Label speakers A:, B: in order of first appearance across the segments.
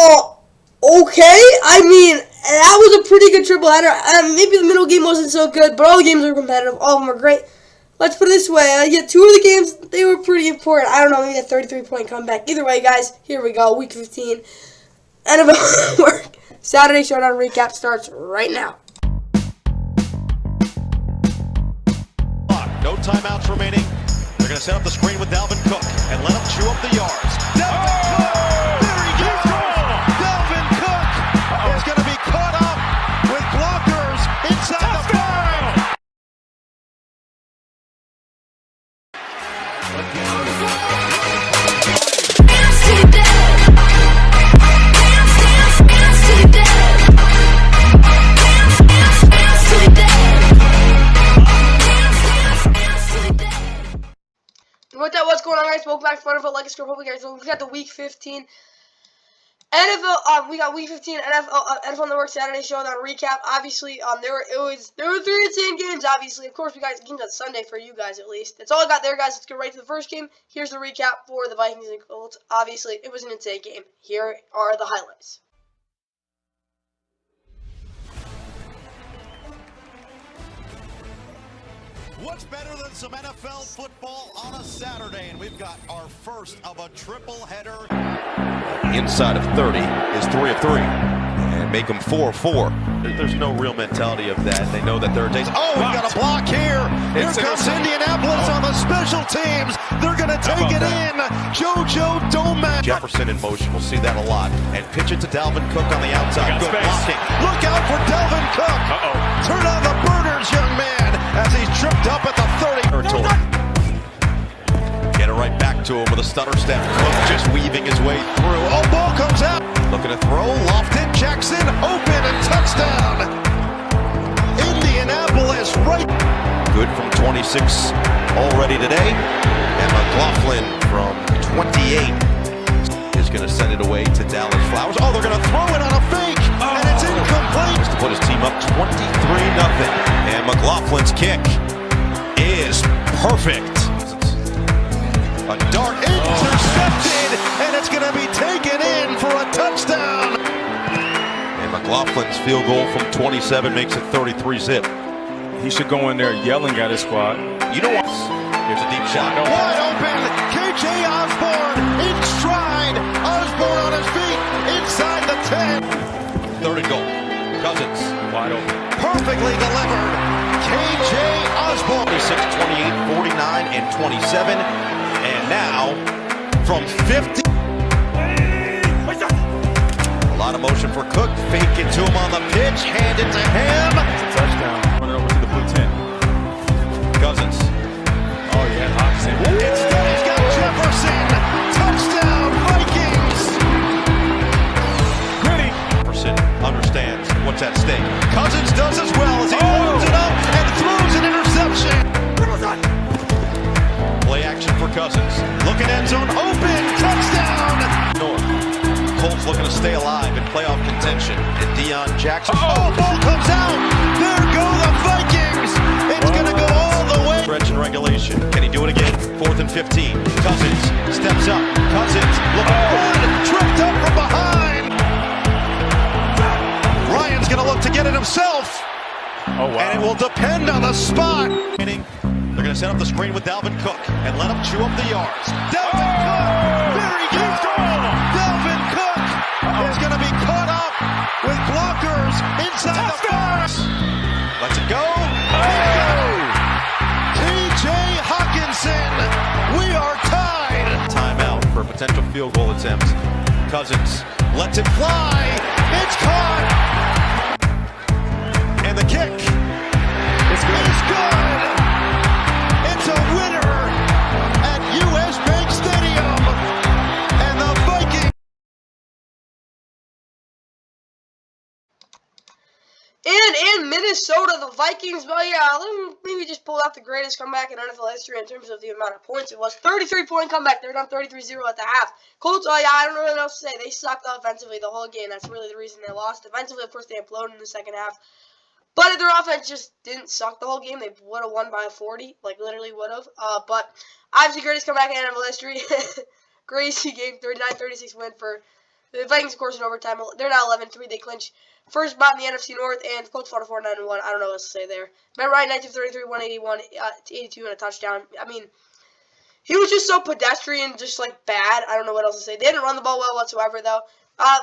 A: Oh, okay. I mean, that was a pretty good triple header. Maybe the middle game wasn't so good, but all the games were competitive. All of them were great. Let's put it this way. Yeah, two of the games, they were pretty important. I don't know, maybe a 33-point comeback. Either way, guys, here we go. Week 15. NFL work. Saturday Showdown recap starts right now.
B: No timeouts remaining. They're going to set up the screen with Dalvin Cook and let him chew up the yards. Dalvin Cook! There he goes! Dalvin Cook is going to be caught up with blockers inside the 5.
A: With that, what's going on, guys? Welcome back to NFL Legacy Republic, guys. So we got the Week 15 NFL. We got Week 15 NFL Network Saturday Showdown recap. Obviously, there were 3 insane games. Obviously, of course, we got games on Sunday for you guys at least. That's all I got there, guys. Let's get right to the first game. Here's the recap for the Vikings and Colts. Obviously, it was an insane game. Here are the highlights.
B: What's better than some NFL football on a Saturday? And we've got our first of a triple header. Inside of 30 is 3 of 3. And make them 4 of 4. There's no real mentality of that. They know that there are days. Oh, we got a block here. Here comes Indianapolis on the special teams. They're going to take it in. JoJo Domac. Jefferson in motion. We'll see that a lot. And pitch it to Dalvin Cook on the outside. Good blocking. Look out for Dalvin Cook. Turn on the burners, young man, as he's tripped up at the 30. Get it right back to him with a stutter step. Cook just weaving his way through. Oh, ball comes out. Looking to throw. Lofton, Jackson, open and touchdown. Indianapolis right. Good from 26 already today. And McLaughlin from 28 is going to send it away to Dallas Flowers. Oh, they're going to throw it on a fake. And it's incomplete. Just to put his team up 23-0. And McLaughlin's kick is perfect. A dart intercepted, and it's going to be taken in for a touchdown. And McLaughlin's field goal from 27 makes it 33-zip.
C: He should go in there yelling at his squad.
B: You know what? Here's a deep shot. Wide open. KJ Osborne in stride. Osborne on his feet inside the 10. Third and goal. Cousins wide open. Perfectly delivered. KJ Osborne. 26, 28, 49, and 27. And now, from 50. A lot of motion for Cook. Fake it to him on the pitch. Hand it to him.
C: It's a touchdown. Run it over to the blue tent.
B: Cousins.
C: Oh, yeah. Hobson.
B: Instead, he's got Jefferson. Touchdown, Vikings.
C: Gritty.
B: Jefferson understands what's at stake. Cousins does as well as he loads it up and throws an interception. Play action for Cousins. Looking end zone open. Touchdown. North. Colts looking to stay alive in playoff contention. And Deion Jackson. Oh, ball comes out. There go the Vikings. It's going to go all the way. Stretch in regulation. Can he do it again? 4th and 15. Cousins steps up. Cousins looking good. Tripped up from behind. Ryan's going to look to get it himself.
C: Oh, wow.
B: And it will depend on the spot. They're going to set up the screen with Dalvin Cook and let him chew up the yards. Dalvin Cook! There he goes! Dalvin Cook is going to be caught up with blockers inside the 5. Let's it go. T.J. Hawkinson, we are tied. Timeout for a potential field goal attempt. Cousins lets it fly. It's caught. And the kick is good. It's a winner at U.S. Bank Stadium, and the Vikings.
A: And in Minnesota, the Vikings, well, yeah, maybe just pulled out the greatest comeback in NFL history in terms of the amount of points. It was 33-point comeback. They're down 33-0 at the half. Colts, oh, yeah, I don't know what else to say. They sucked offensively the whole game. That's really the reason they lost. Defensively, of course, they imploded in the second half. But their offense just didn't suck the whole game. They would have won by 40, like literally would have. But obviously, greatest comeback in NFL history. Crazy game, 39-36 win for The Vikings, of course, in overtime. They're now 11-3. They clinch first spot in the NFC North, and the Colts fought a 4-9-1. I don't know what to say there. Matt Ryan, 1933, 181, 82, and a touchdown. I mean, he was just so pedestrian, just like bad. I don't know what else to say. They didn't run the ball well whatsoever, though.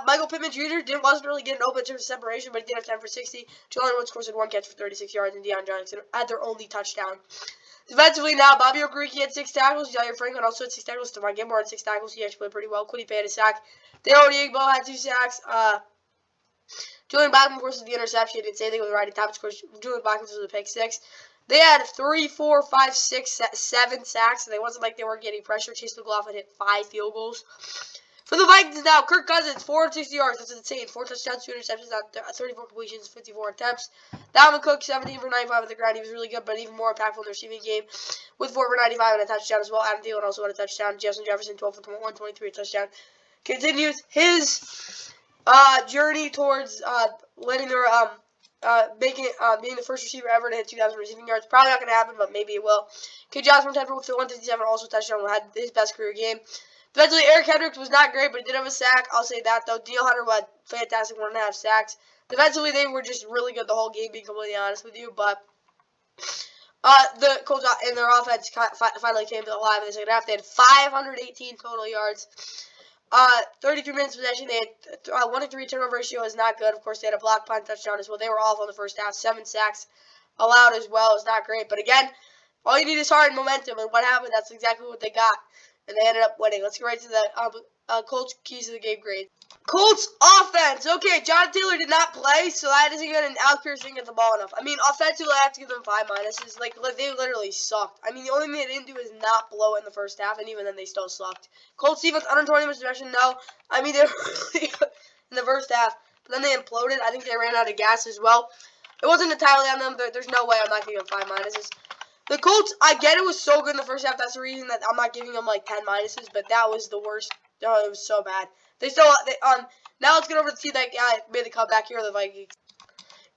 A: Michael Pittman Jr. wasn't really getting open in terms of separation, but he did have 10 for 60. Jalen Woods scored 1 catch for 36 yards, and Deion Johnson had their only touchdown. Defensively now, Bobby Okereke had 6 tackles. Jair Franklin also had 6 tackles. Stephon Gilmore had 6 tackles. He actually played pretty well. Quiddy Pay had a sack. Dale Odiegbo had 2 sacks. Julian Blackman, of course, was the interception. He didn't say anything with the right top. Of course, Julian Blackman was the pick 6. They had 3, 4, 5, 6, 7 sacks. And it wasn't like they weren't getting pressure. Chase McLaughlin hit 5 field goals. For the Vikings now, Kirk Cousins, 460 yards. That's insane. 4 touchdowns, 2 interceptions on 34 completions, 54 attempts. Dalvin Cook, 17 for 95 on the ground. He was really good, but even more impactful in the receiving game with 4 for 95 and a touchdown as well. Adam Thielen also had a touchdown. Justin Jefferson, 12 for 123, a touchdown. Continues his journey towards letting their being the first receiver ever to hit 2,000 receiving yards. Probably not going to happen, but maybe it will. K. Johnson, 10 for 157, also a touchdown. Had his best career game. Defensively, Eric Hendricks was not great, but he did have a sack. I'll say that, though. Daniel Hunter had fantastic 1.5 sacks. Defensively, they were just really good the whole game, being completely honest with you. But the Colts and their offense finally came to life in the second half. They had 518 total yards. 33 minutes possession. They had 1-3 turnover ratio is not good. Of course, they had a block punt touchdown as well. They were awful in the first half. 7 sacks allowed as well. It's not great. But again, all you need is heart and momentum. And what happened, that's exactly what they got. And they ended up winning. Let's get right to the Colts keys of the game grade. Colts offense. Okay, John Taylor did not play, so that isn't good, and Alex Pierce didn't get the ball enough. I mean, offensively, I have to give them 5 minuses. Like, they literally sucked. I mean, the only thing they didn't do is not blow it in the first half, and even then, they still sucked. Colts defense, 120 minutes possession, no. I mean, they were really good in the first half, but then they imploded. I think they ran out of gas as well. It wasn't entirely on them, but there's no way I'm not giving them 5 minuses. The Colts, I get it was so good in the first half. That's the reason that I'm not giving them like 10 minuses. But that was the worst. Oh, it was so bad. Now let's get over to see that guy made the comeback here, the Vikings.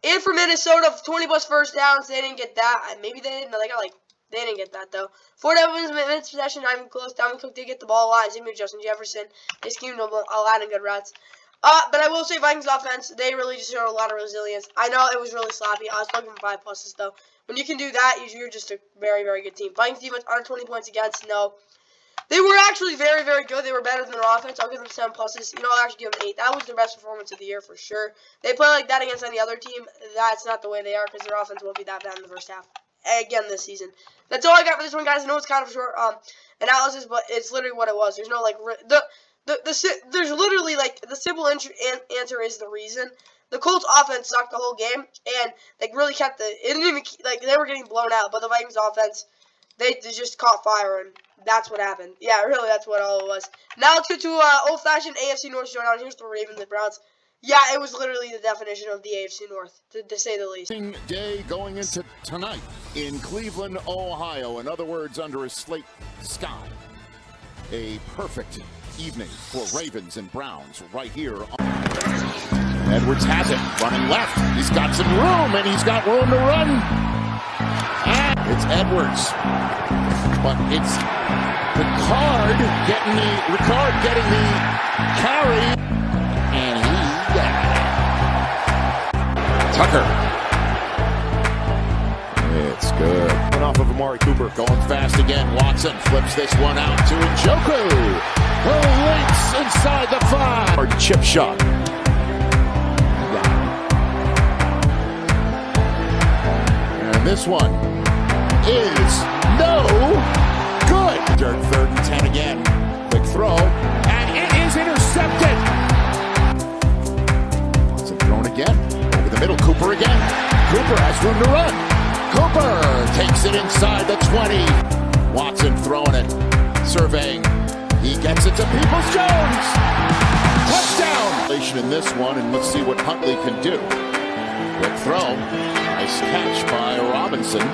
A: And for Minnesota, 20+ first downs. They didn't get that. Maybe they didn't. They didn't get that though. 47 minutes possession, not even close. Dalvin Cook did get the ball a lot. Same with Justin Jefferson. They schemed a lot of good routes. But I will say Vikings offense, they really just showed a lot of resilience. I know it was really sloppy. I was plugging 5 pluses though. When you can do that, you're just a very, very good team. Vikings defense, 120 points against, no. They were actually very, very good. They were better than their offense. I'll give them 7 pluses. You know, I'll actually give them 8. That was their best performance of the year for sure. They play like that against any other team. That's not the way they are because their offense won't be that bad in the first half. Again this season. That's all I got for this one, guys. I know it's kind of short analysis, but it's literally what it was. There's no, like, there's literally, like, the simple answer is the reason. The Colts offense sucked the whole game, and they really kept it didn't even, like, they were getting blown out, but the Vikings offense, they just caught fire, and that's what happened. Yeah, really, that's what all it was. Now let's get to old-fashioned AFC North Showdown. Here's the Ravens and Browns. Yeah, it was literally the definition of the AFC North, to say the least.
D: Day going into tonight in Cleveland, Ohio. In other words, under a slate sky. A perfect evening for Ravens and Browns right here on Edwards has it, running left. He's got some room, and he's got room to run. And it's Edwards. But it's Ricard getting the carry. And he got it. Tucker. It's good. One off of Amari Cooper. Going fast again. Watson flips this one out to Njoku. Who links inside the 5. Or chip shot. This one is no good. Dirt 3rd and 10 again. Quick throw, and it is intercepted. Watson thrown again. Over the middle, Cooper again. Cooper has room to run. Cooper takes it inside the 20. Watson throwing it, surveying. He gets it to Peoples-Jones. Touchdown! In this one, and let's see what Huntley can do. Quick throw. Nice catch by Robinson.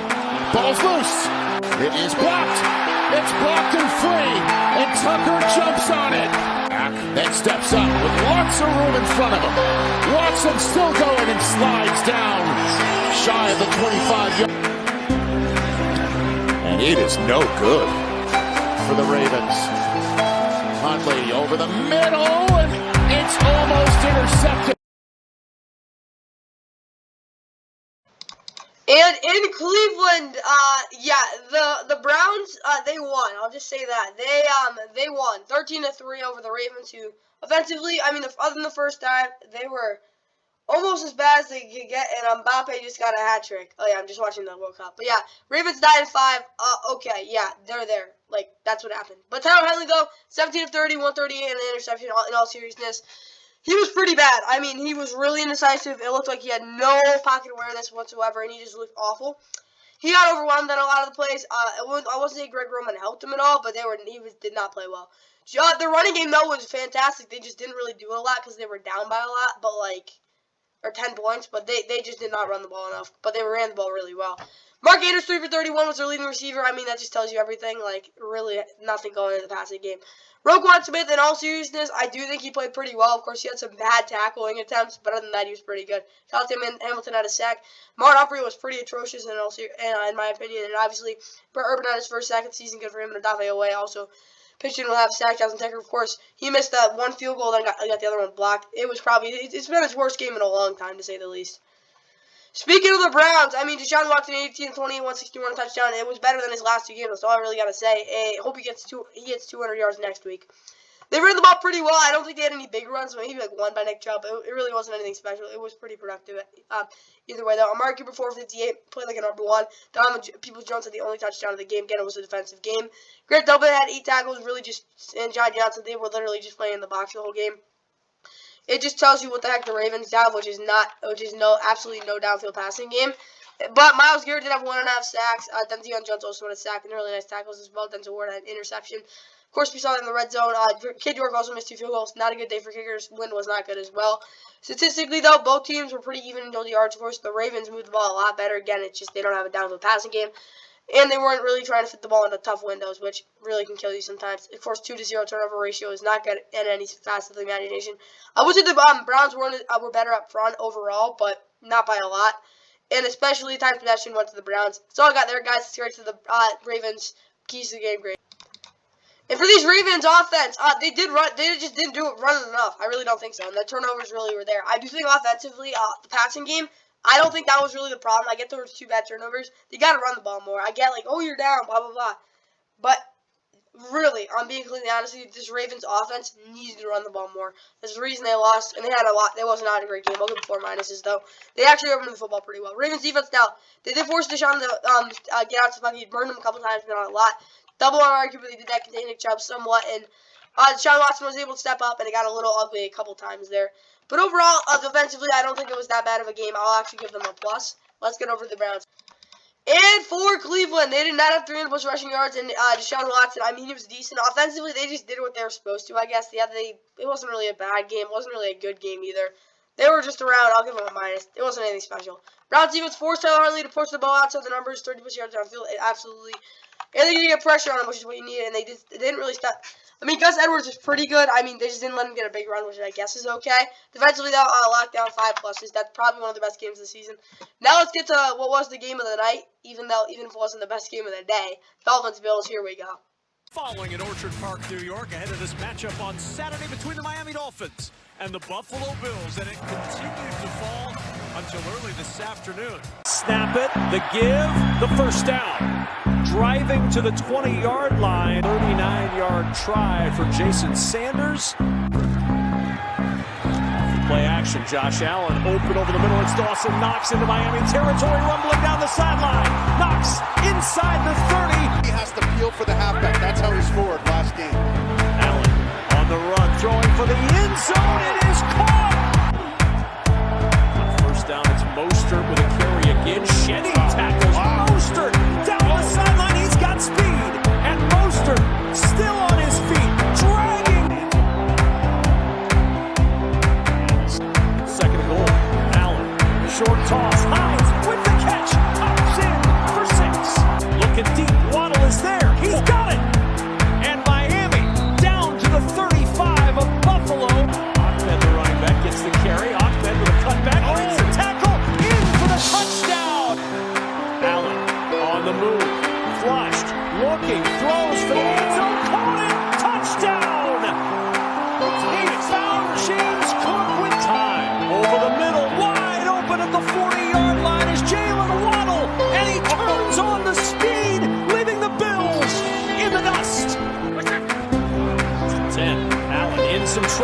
D: Ball's loose. It is blocked. It's blocked and free. And Tucker jumps on it. Then steps up with lots of room in front of him. Watson still going and slides down shy of the 25-yard. And it is no good for the Ravens. Huntley over the middle, and it's intercepted.
A: And in Cleveland, the Browns, they won. I'll just say that they won 13-3 over the Ravens, who offensively, I mean, other than the first time, they were almost as bad as they could get. And Mbappe just got a hat trick. Oh yeah, I'm just watching the World Cup. But yeah, Ravens 9-5. Okay, yeah, they're there. Like that's what happened. But Tyler Huntley though, 17 of 30, 138, and an interception. In all seriousness. He was pretty bad. I mean, he was really indecisive. It looked like he had no pocket awareness whatsoever, and he just looked awful. He got overwhelmed on a lot of the plays. I wasn't saying Greg Roman helped him at all, but he did not play well. The running game, though, was fantastic. They just didn't really do it a lot because they were down by a lot, or 10 points, but they just did not run the ball enough. But they ran the ball really well. Mark Andrews, 3 for 31, was their leading receiver. I mean, that just tells you everything. Like, really nothing going into the passing game. Roquan Smith, in all seriousness, I do think he played pretty well. Of course, he had some bad tackling attempts, but other than that, he was pretty good. Hamilton had a sack. Martin Humphrey was pretty atrocious in my opinion, and obviously, Brett Urban had his first sack of the season. Good for him. And Odafe Oweh also pitched in will have a sack. Justin Tucker, of course, he missed that one field goal, then got the other one blocked. It's been his worst game in a long time, to say the least. Speaking of the Browns, I mean, Deshaun Watson, 18 of 28, 161 touchdown. It was better than his last 2 games. That's all I really got to say. I hope he gets 200 yards next week. They ran the ball pretty well. I don't think they had any big runs. Maybe like one by Nick Chubb. It really wasn't anything special. It was pretty productive. Either way, though, Amari Cooper, 458, played like a number one. Donovan Peoples-Jones had the only touchdown of the game. Again, it was a defensive game. Grant Delpit had 8 tackles. And John Johnson, they were literally just playing in the box the whole game. It just tells you what the heck the Ravens have, which is absolutely no downfield passing game. But Myles Garrett did have 1.5 sacks. Denzion Jones also had a sack and really nice tackles as well. Denzel Ward had an interception. Of course, we saw it in the red zone. Kid York also missed 2 field goals. Not a good day for kickers. Wind was not good as well. Statistically, though, both teams were pretty even in total yards. Of course, the Ravens moved the ball a lot better. Again, it's just they don't have a downfield passing game. And they weren't really trying to fit the ball into tough windows, which really can kill you sometimes. Of course, 2-0 turnover ratio is not good in any facet of the imagination. I would say the Browns were better up front overall, but not by a lot. And especially time possession went to the Browns. That's all I got there, guys. Let's get to the Ravens. Keys to the game, great. And for these Ravens offense, they did run. They just didn't do it running enough. I really don't think so. And the turnovers really were there. I do think offensively, the passing game, I don't think that was really the problem. I get there was 2 bad turnovers. They got to run the ball more. I get like, oh, you're down, blah, blah, blah. But really, I'm being completely honest with you, this Ravens offense needed to run the ball more. There's the reason they lost, and they had a lot. It was not a great game. I'll give them 4 minuses, though. They actually opened the football pretty well. Ravens defense, now, they did force Deshaun to get out to the pocket. He burned him a couple times, but not a lot. Double on argument, they did that contain Nick Chubb somewhat, and Deshaun Watson was able to step up, and it got a little ugly a couple times there. But overall, defensively, I don't think it was that bad of a game. I'll actually give them a plus. Let's get over to the Browns. And for Cleveland, they did not have 300+ rushing yards, and Deshaun Watson, I mean, he was decent. Offensively, they just did what they were supposed to, I guess. It wasn't really a bad game. It wasn't really a good game either. They were just around. I'll give them a minus. It wasn't anything special. Browns defense forced Tyler Huntley to push the ball out, so the numbers, 30+ yards downfield, absolutely. And they did get pressure on him, which is what you needed, and they didn't really stop. I mean, Gus Edwards is pretty good. I mean, they just didn't let him get a big run, which I guess is okay. Defensively, though, lockdown 5 pluses. That's probably one of the best games of the season. Now let's get to what was the game of the night, even if it wasn't the best game of the day. Dolphins Bills. Here we go.
E: Following in Orchard Park, New York, ahead of this matchup on Saturday between the Miami Dolphins and the Buffalo Bills, and it continued to fall until early this afternoon. Snap it, the give, the first down. Driving to the 20-yard line, 39-yard try for Jason Sanders. Play action, Josh Allen open over the middle. It's Dawson Knox into Miami territory, rumbling down the sideline. Knox inside the 30.
F: He has to peel for the halfback. That's how he scored last game.
E: Allen on the run, throwing for the end zone. It is caught. On first down, it's Mostert with a carry again. Shetty tackles Mostert down the sideline. He's got speed, and Mostert still on his feet, dragging. Second and goal. Allen, short toss. Hines with the catch. Hops in for 6. Looking deep. Waddle is there. He's got it. And Miami down to the 35 of Buffalo.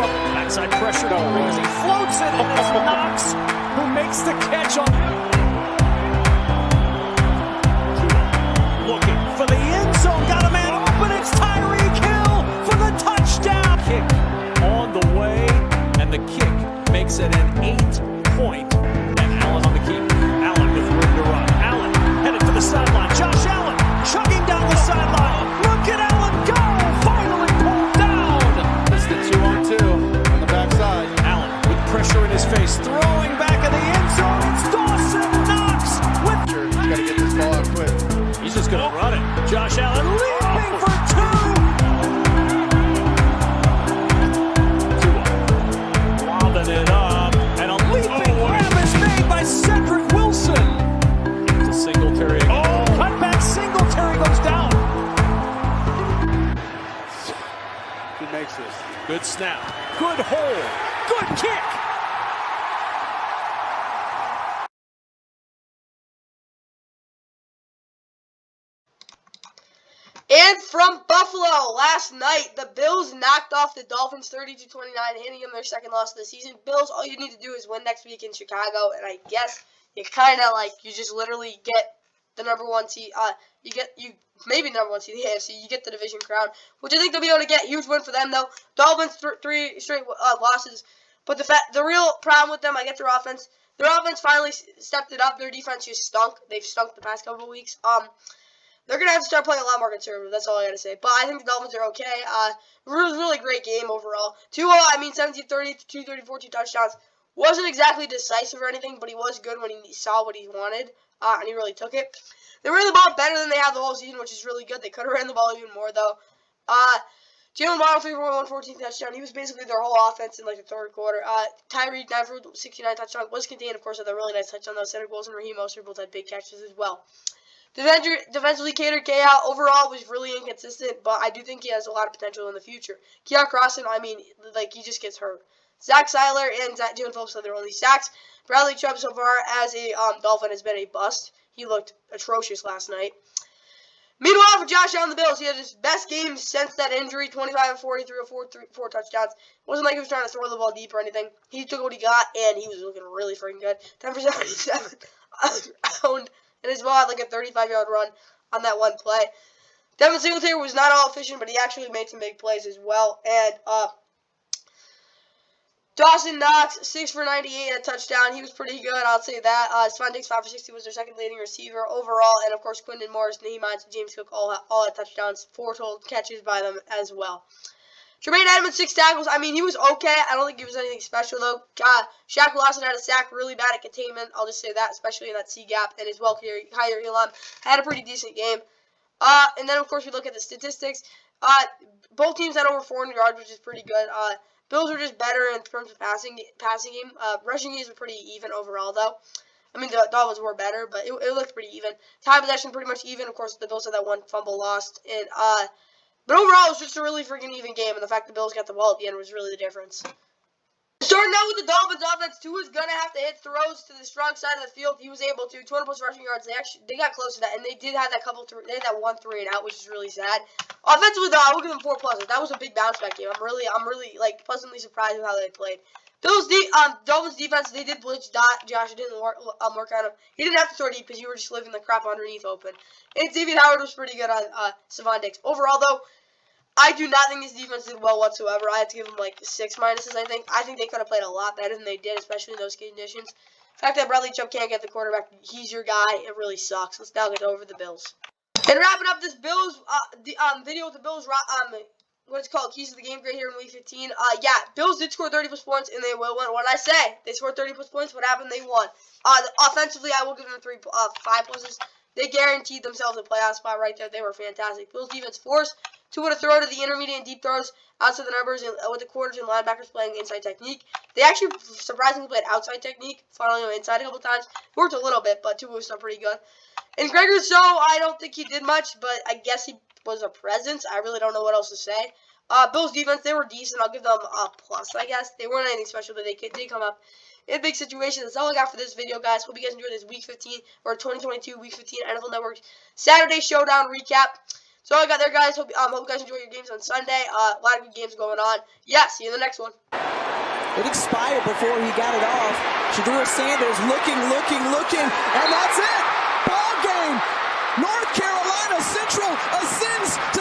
E: trouble. Backside pressure to Rivers. He floats it, and it's Knox who makes the catch on. Looking for the end zone. Got a man open. It's Tyreek Hill for the touchdown. Kick on the way, and the kick makes it an 8-point. And Allen on the keep. Allen with room to run. Allen headed for the sideline. Josh Allen chugging down the sideline. Look at Allen go! Finally pulled down.
F: It's the 2-on-2 on the backside.
E: Allen with pressure in his face, throwing back in the end zone. It's Dawson Knox with.
F: He's got to get this ball out quick.
E: He's just going to run it. Josh Allen leaping for 2. Lobbing it up, and a leaping grab is made by Cedric Wilson. It's a Singletary again. Cutback Singletary goes down.
F: He makes this.
E: Good snap. Good hold. Good kick.
A: And from Buffalo, last night, the Bills knocked off the Dolphins 30-29, handing them their second loss of the season. Bills, all you need to do is win next week in Chicago, and I guess you kind of you just literally get the number one seed. Maybe number one seed in the AFC. You get the division crown, which I think they'll be able to get. Huge win for them, though. Dolphins 3 straight losses, but the real problem with them, I get their offense. Their offense finally stepped it up. Their defense just stunk. They've stunk the past couple of weeks. They're going to have to start playing a lot more conservative. That's all I got to say. But I think the Dolphins are okay. It was a really great game overall. 17-30, 234, 2 touchdowns. Wasn't exactly decisive or anything, but he was good when he saw what he wanted, and he really took it. They ran the ball better than they have the whole season, which is really good. They could have ran the ball even more, though. Jalen Waddle, 3 for 114 touchdown. He was basically their whole offense in the third quarter. Tyreek, 9 for 69 touchdown. Was contained, of course, with a really nice touchdown, though. Cedric Wilson and Raheem Mostert both had big catches as well. Defensively, Cater K.O. overall was really inconsistent, but I do think he has a lot of potential in the future. Keon Crossan, he just gets hurt. Zach Seiler and Jalen Phillips had their only sacks. Bradley Chubb, so far as a Dolphin, has been a bust. He looked atrocious last night. Meanwhile, for Josh Allen, the Bills, he had his best game since that injury, 25 of 43 or 4 touchdowns. It wasn't like he was trying to throw the ball deep or anything. He took what he got, and he was looking really freaking good. 10 for 77 and as well had a 35-yard run on that one play. Devin Singletary was not all efficient, but he actually made some big plays as well. And Dawson Knox, 6 for 98, a touchdown. He was pretty good, I'll say that. Stephon Diggs, 5 for 60, was their second leading receiver overall. And, of course, Quinton Morris, Naheem Hines, and James Cook all had touchdowns. 4 total catches by them as well. Jermaine Edmonds, 6 tackles. He was okay. I don't think he was anything special, though. Shaq Lawson had a sack, really bad at containment. I'll just say that, especially in that C-gap. And as well, Kyer Elam had a pretty decent game. And then, of course, we look at the statistics. Both teams had over 400 yards, which is pretty good. Bills were just better in terms of passing game. Rushing games were pretty even overall, though. The Dolphins were better, but it looked pretty even. Time possession pretty much even. Of course, the Bills had that one fumble lost. And but overall, it was just a really freaking even game, and the fact the Bills got the ball at the end was really the difference. Starting out with the Dolphins offense, Tua's going to have to hit throws to the strong side of the field. He was able to. 200-plus rushing yards. They got close to that, and they did have that they had that 1 3 and out, which is really sad. Offensively, though, I will give them 4 pluses. That was a big bounce back game. I'm really pleasantly surprised with how they played. Dolphins defense, they did blitz Josh. It didn't work on him. He didn't have to throw deep because you were just leaving the crap underneath open. And Xavier Howard was pretty good on Stephon Diggs. Overall, though, I do not think his defense did well whatsoever. I have to give them 6 minuses, I think. I think they could have played a lot better than they did, especially in those conditions. The fact that Bradley Chubb can't get the quarterback, he's your guy, it really sucks. Let's now get over the Bills. And wrapping up this Bills video with the Bills, what it's called, Keys to the Game Grade here in Week 15. Bills did score 30-plus points, and they will win. What did I say? They scored 30-plus points. What happened? They won. Offensively, I will give them 5 pluses. They guaranteed themselves a playoff spot right there. They were fantastic. Bills defense forced Tua to throw to the intermediate and deep throws outside the numbers with the corners and linebackers playing inside technique. They actually surprisingly played outside technique, funneling them inside a couple times. It worked a little bit, but Tua was still pretty good. And Greg Rousseau, I don't think he did much, but I guess he was a presence. I really don't know what else to say. Bills defense, they were decent. I'll give them a plus, I guess. They weren't anything special, but they did come up in big situations. That's all I got for this video, guys. Hope you guys enjoyed this Week 15 or 2022 Week 15 NFL Network Saturday Showdown recap. So all I got there, guys. Hope you guys enjoy your games on Sunday. A lot of good games going on. Yeah, see you in the next one.
G: It expired before he got it off. Shedeur Sanders looking, and that's it. Ball game. North Carolina Central ascends to